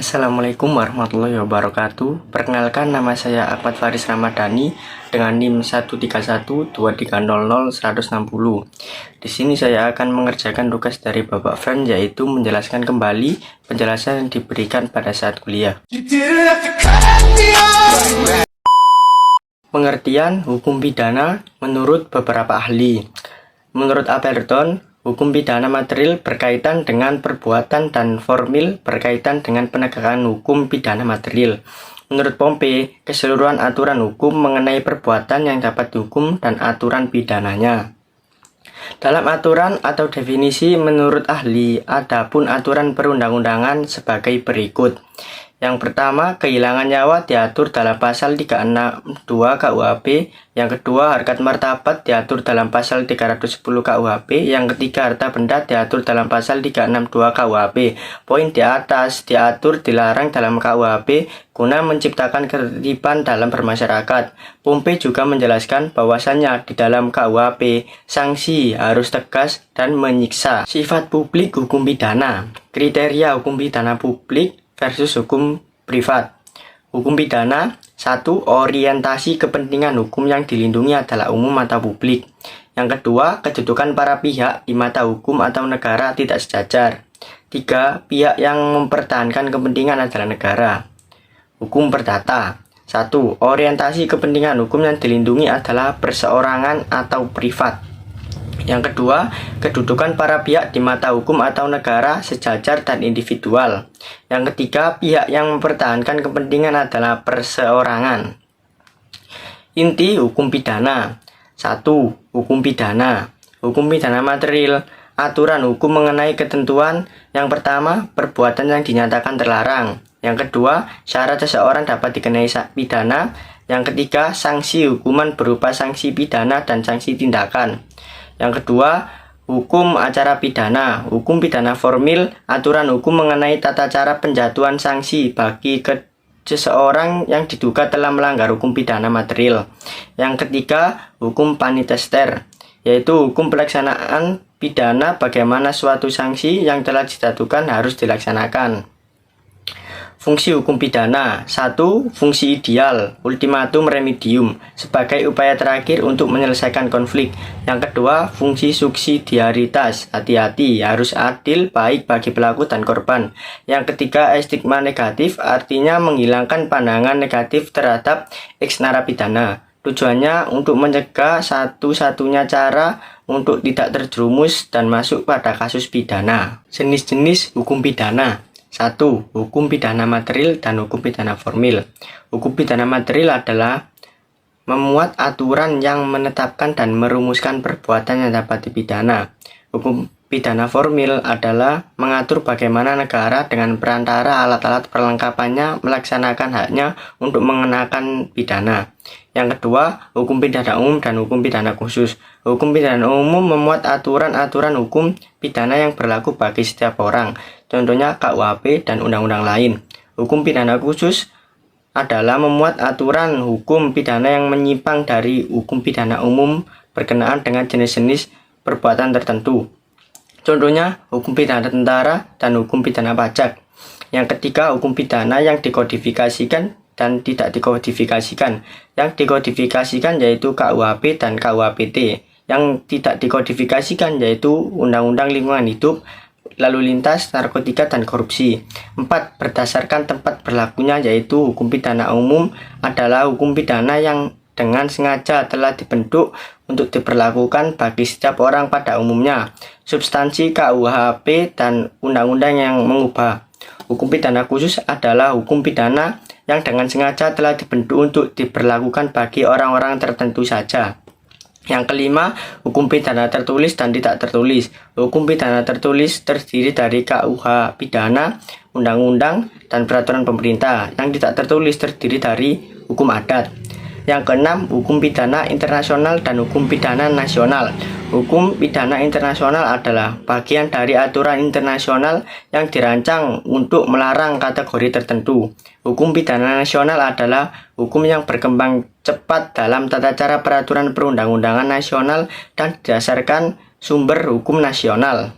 Assalamualaikum warahmatullahi wabarakatuh. Perkenalkan, nama saya Ahmad Faris Ramadhani dengan NIM 13123000160. Di sini saya akan mengerjakan tugas dari Bapak Fran, yaitu menjelaskan kembali penjelasan yang diberikan pada saat kuliah. Pengertian hukum pidana menurut beberapa ahli. Menurut Atherton, hukum pidana material berkaitan dengan perbuatan dan formil berkaitan dengan penegakan hukum pidana material. Menurut Pompe, keseluruhan aturan hukum mengenai perbuatan yang dapat dihukum dan aturan pidananya. Dalam aturan atau definisi menurut ahli, adapun aturan perundang-undangan sebagai berikut. Yang pertama, kehilangan nyawa diatur dalam pasal 362 KUHP. Yang kedua, harkat martabat diatur dalam pasal 310 KUHP. Yang ketiga, harta benda diatur dalam pasal 362 KUHP. Poin di atas diatur dilarang dalam KUHP guna menciptakan ketertiban dalam bermasyarakat. Pompe juga menjelaskan bahwasannya di dalam KUHP sanksi harus tegas dan menyiksa. Sifat publik hukum pidana. Kriteria hukum pidana publik versus hukum privat. Hukum pidana 1. Orientasi kepentingan hukum yang dilindungi adalah umum atau publik. Yang kedua, kedudukan para pihak di mata hukum atau negara tidak sejajar. 3. Pihak yang mempertahankan kepentingan adalah negara. Hukum perdata 1. Orientasi kepentingan hukum yang dilindungi adalah perseorangan atau privat. Yang kedua, kedudukan para pihak di mata hukum atau negara sejajar dan individual. Yang ketiga, pihak yang mempertahankan kepentingan adalah perseorangan. Inti hukum pidana 1. Hukum pidana. Hukum pidana material. Aturan hukum mengenai ketentuan. Yang pertama, perbuatan yang dinyatakan terlarang. Yang kedua, syarat seseorang dapat dikenai pidana. Yang ketiga, sanksi hukuman berupa sanksi pidana dan sanksi tindakan. Yang kedua, hukum acara pidana. Hukum pidana formil, aturan hukum mengenai tata cara penjatuhan sanksi bagi seseorang yang diduga telah melanggar hukum pidana material. Yang ketiga, hukum panitester, yaitu hukum pelaksanaan pidana bagaimana suatu sanksi yang telah dijatuhkan harus dilaksanakan. Fungsi hukum pidana 1. Fungsi ideal, ultimatum remedium, sebagai upaya terakhir untuk menyelesaikan konflik. Yang kedua, fungsi subsidiaritas, hati-hati, harus adil, baik bagi pelaku dan korban. Yang ketiga, estigma negatif, artinya menghilangkan pandangan negatif terhadap ex narapidana. Tujuannya untuk mencegah satu-satunya cara untuk tidak terjerumus dan masuk pada kasus pidana. Jenis-jenis hukum pidana 1. Hukum pidana material dan hukum pidana formil. Hukum pidana material adalah memuat aturan yang menetapkan dan merumuskan perbuatan yang dapat dipidana. Hukum pidana formil adalah mengatur bagaimana negara dengan perantara alat-alat perlengkapannya melaksanakan haknya untuk mengenakan pidana. Yang kedua, hukum pidana umum dan hukum pidana khusus. Hukum pidana umum memuat aturan-aturan hukum pidana yang berlaku bagi setiap orang, contohnya KUHP dan undang-undang lain. Hukum pidana khusus adalah memuat aturan hukum pidana yang menyimpang dari hukum pidana umum berkenaan dengan jenis-jenis perbuatan tertentu. Contohnya, hukum pidana tentara dan hukum pidana pajak. Yang ketiga, hukum pidana yang dikodifikasikan dan tidak dikodifikasikan. Yang dikodifikasikan yaitu KUHP dan KUHPT. Yang tidak dikodifikasikan yaitu Undang-Undang Lingkungan Hidup, Lalu Lintas, Narkotika, dan Korupsi. 4. Berdasarkan tempat berlakunya, yaitu hukum pidana umum adalah hukum pidana yang dengan sengaja telah dibentuk untuk diberlakukan bagi setiap orang pada umumnya. Substansi KUHP dan undang-undang yang mengubah. Hukum pidana khusus adalah hukum pidana yang dengan sengaja telah dibentuk untuk diberlakukan bagi orang-orang tertentu saja. Yang kelima, hukum pidana tertulis dan tidak tertulis. Hukum pidana tertulis terdiri dari KUH pidana, undang-undang, dan peraturan pemerintah. Yang tidak tertulis terdiri dari hukum adat. Yang keenam, hukum pidana internasional dan hukum pidana nasional. Hukum pidana internasional adalah bagian dari aturan internasional yang dirancang untuk melarang kategori tertentu. Hukum pidana nasional adalah hukum yang berkembang cepat dalam tata cara peraturan perundang-undangan nasional dan didasarkan sumber hukum nasional.